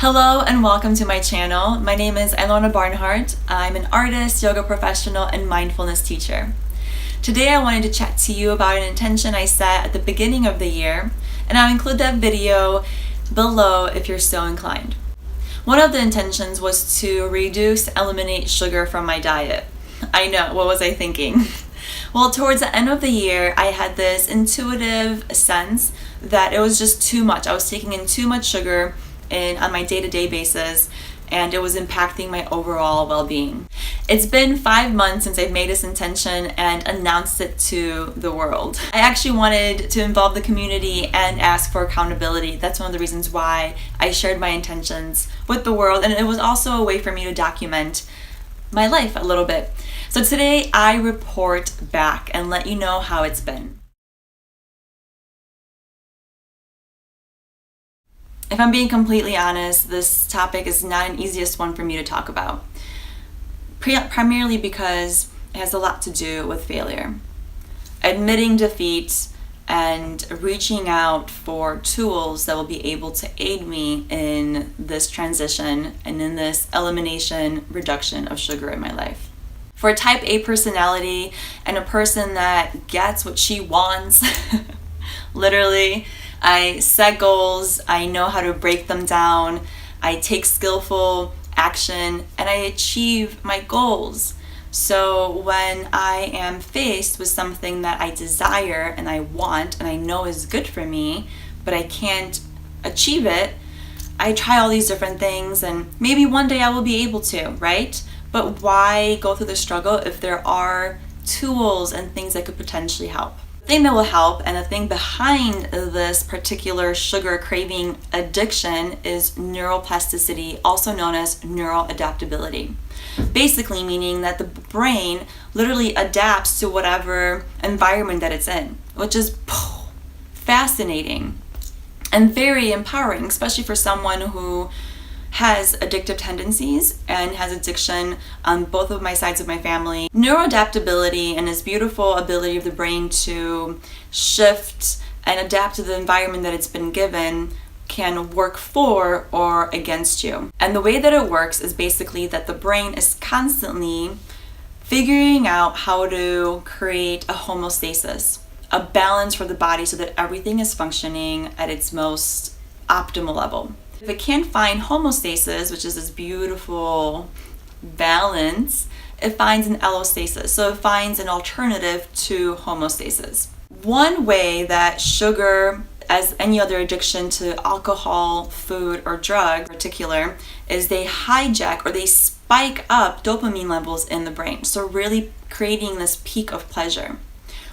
Hello and welcome to my channel. My name is Ilona Barnhart. I'm an artist, yoga professional, and mindfulness teacher. Today I wanted to chat to you about an intention I set at the beginning of the year, and I'll include that video below if you're so inclined. One of the intentions was to eliminate sugar from my diet. I know, what was I thinking? Well, towards the end of the year, I had this intuitive sense that it was just too much. I was taking in too much sugar on my day-to-day basis, and it was impacting my overall well-being. It's been 5 months since I've made this intention and announced it to the world. I actually wanted to involve the community and ask for accountability. That's one of the reasons why I shared my intentions with the world, and it was also a way for me to document my life a little bit. So today I report back and let you know how it's been. If I'm being completely honest, this topic is not an easiest one for me to talk about. Primarily because it has a lot to do with failure. Admitting defeat and reaching out for tools that will be able to aid me in this transition and in this elimination, reduction of sugar in my life. For a type A personality and a person that gets what she wants, literally, I set goals, I know how to break them down, I take skillful action, and I achieve my goals. So when I am faced with something that I desire and I want and I know is good for me, but I can't achieve it, I try all these different things and maybe one day I will be able to, right? But why go through the struggle if there are tools and things that could potentially help? The thing that will help, and the thing behind this particular sugar craving addiction, is neuroplasticity, also known as neural adaptability. Basically meaning that the brain literally adapts to whatever environment that it's in, which is fascinating and very empowering, especially for someone who has addictive tendencies and has addiction on both of my sides of my family. Neuroadaptability and this beautiful ability of the brain to shift and adapt to the environment that it's been given can work for or against you. And the way that it works is basically that the brain is constantly figuring out how to create a homeostasis, a balance for the body so that everything is functioning at its most optimal level. If it can't find homeostasis, which is this beautiful balance, it finds an allostasis. So it finds an alternative to homeostasis. One way that sugar, as any other addiction to alcohol, food, or drug in particular, is they hijack or they spike up dopamine levels in the brain. So really creating this peak of pleasure.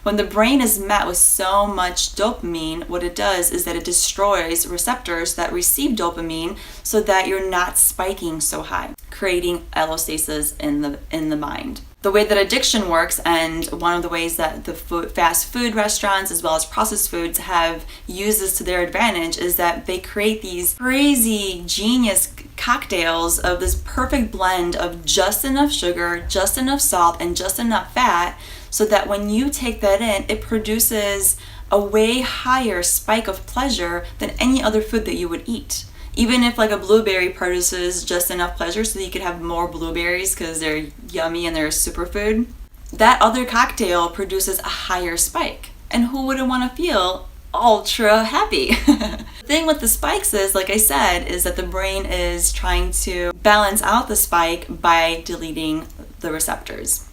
When the brain is met with so much dopamine, what it does is that it destroys receptors that receive dopamine so that you're not spiking so high, creating allostasis in the mind. The way that addiction works, and one of the ways that the fast food restaurants as well as processed foods have used this to their advantage, is that they create these crazy genius cocktails of this perfect blend of just enough sugar, just enough salt, and just enough fat, so that when you take that in, it produces a way higher spike of pleasure than any other food that you would eat. Even if like a blueberry produces just enough pleasure so that you could have more blueberries because they're yummy and they're a superfood, that other cocktail produces a higher spike. And who wouldn't want to feel ultra happy? The thing with the spikes is, like I said, is that the brain is trying to balance out the spike by deleting the receptors.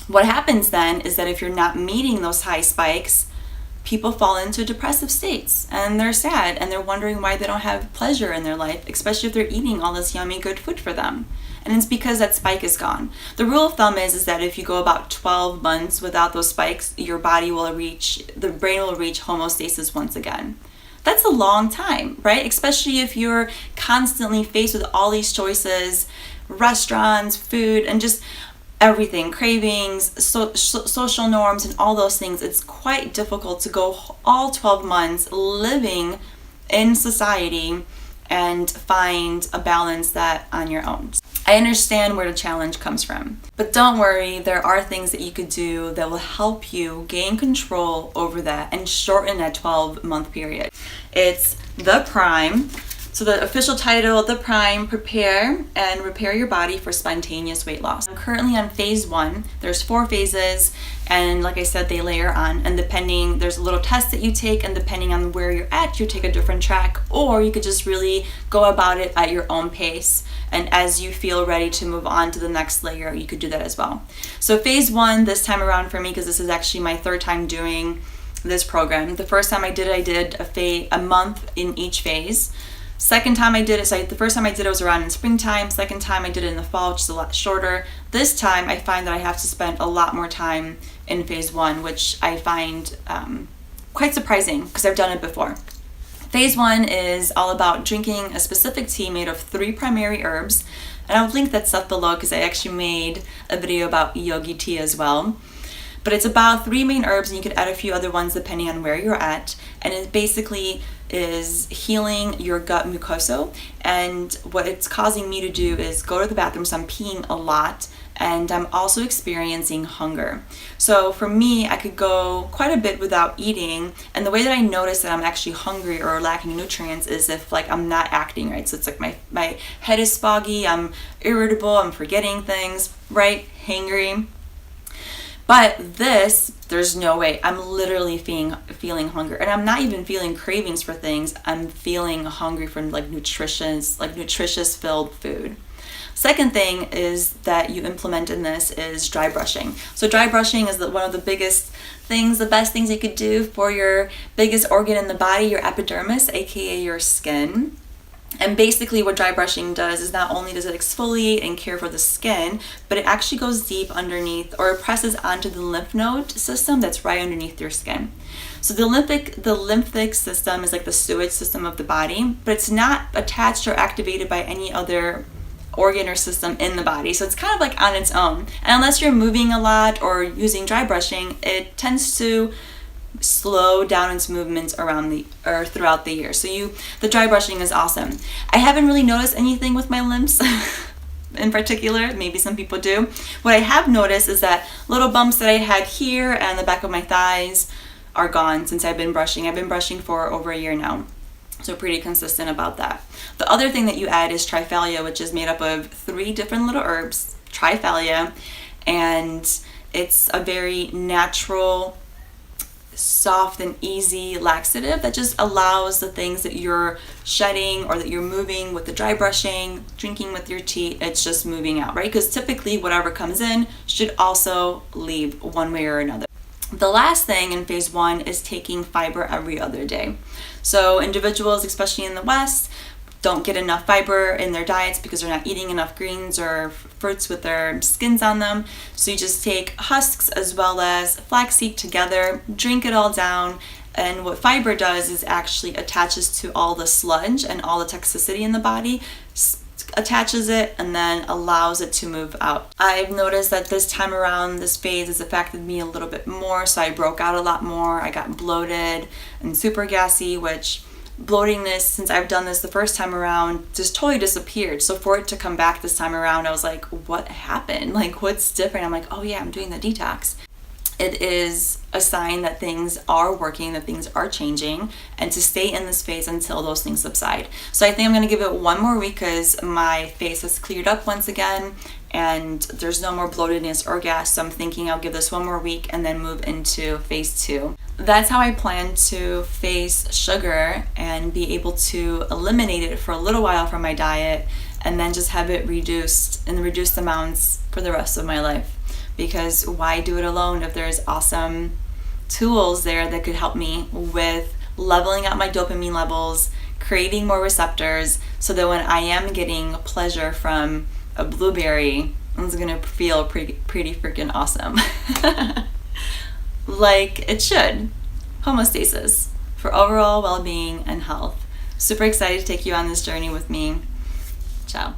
What happens then is that if you're not meeting those high spikes, people fall into depressive states and they're sad and they're wondering why they don't have pleasure in their life, especially if they're eating all this yummy good food for them. And it's because that spike is gone. The rule of thumb is that if you go about 12 months without those spikes, the brain will reach homeostasis once again. That's a long time, right? Especially if you're constantly faced with all these choices, restaurants, food, and just everything, cravings, social norms, and all those things. It's quite difficult to go all 12 months living in society and find a balance that on your own. I understand where the challenge comes from, but don't worry, there are things that you could do that will help you gain control over that and shorten that 12-month period. It's the prime So the official title of the Prime, Prepare and Repair Your Body for Spontaneous Weight Loss. I'm currently on phase 1. There's 4 phases, and like I said, they layer on, and depending, there's a little test that you take, and depending on where you're at, you take a different track, or you could just really go about it at your own pace. And as you feel ready to move on to the next layer, you could do that as well. So phase 1 this time around for me, because this is actually my 3rd time doing this program. The first time I did a month in each phase. Second time I did it, so the first time I did it was around in springtime. Second time I did it in the fall, which is a lot shorter. This time I find that I have to spend a lot more time in phase 1, which I find quite surprising because I've done it before. Phase 1 is all about drinking a specific tea made of 3 primary herbs. And I'll link that stuff below because I actually made a video about yogi tea as well. But it's about 3 main herbs, and you could add a few other ones depending on where you're at. And it basically is healing your gut mucosa. And what it's causing me to do is go to the bathroom, so I'm peeing a lot, and I'm also experiencing hunger. So for me, I could go quite a bit without eating, and the way that I notice that I'm actually hungry or lacking nutrients is if like I'm not acting right. So it's like my head is foggy, I'm irritable, I'm forgetting things, right? Hangry. But this, there's no way. I'm literally feeling hunger, and I'm not even feeling cravings for things. I'm feeling hungry for like nutritious filled food. Second thing is that you implement in this is dry brushing. So dry brushing is one of the biggest things, the best things you could do for your biggest organ in the body, your epidermis, aka your skin. And basically what dry brushing does is not only does it exfoliate and care for the skin, but it actually goes deep underneath, or it presses onto the lymph node system that's right underneath your skin. So the lymphatic system is like the sewage system of the body, but it's not attached or activated by any other organ or system in the body. So it's kind of like on its own. And unless you're moving a lot or using dry brushing, it tends to slow down its movements throughout the year. So the dry brushing is awesome. I haven't really noticed anything with my limbs in particular. Maybe some people do. What I have noticed is that little bumps that I had here and the back of my thighs are gone since I've been brushing. I've been brushing for over a year now. So pretty consistent about that. The other thing that you add is triphalia, which is made up of 3 different little herbs, triphalia, and it's a very natural, soft and easy laxative that just allows the things that you're shedding or that you're moving with the dry brushing, drinking with your tea, it's just moving out, right? Because typically whatever comes in should also leave one way or another. The last thing in phase 1 is taking fiber every other day. So individuals, especially in the West, don't get enough fiber in their diets because they're not eating enough greens or fruits with their skins on them. So you just take husks as well as flaxseed together, drink it all down, and what fiber does is actually attaches to all the sludge and all the toxicity in the body, attaches it, and then allows it to move out. I've noticed that this time around, this phase has affected me a little bit more, so I broke out a lot more. I got bloated and super gassy, which bloatingness, since I've done this the first time around, just totally disappeared. So for it to come back this time around, I was like, what happened? Like, what's different? I'm like, oh yeah, I'm doing the detox. It is a sign that things are working, that things are changing, and to stay in this phase until those things subside. So I think I'm going to give it 1 more week because my face has cleared up once again and there's no more bloatedness or gas. So I'm thinking I'll give this 1 more week and then move into phase 2. That's how I plan to face sugar and be able to eliminate it for a little while from my diet and then just have it reduced in reduced amounts for the rest of my life. Because why do it alone if there's awesome tools there that could help me with leveling up my dopamine levels, creating more receptors, so that when I am getting pleasure from a blueberry, it's gonna feel pretty freaking awesome. Like it should. Homeostasis for overall well-being and health. Super excited to take you on this journey with me. Ciao.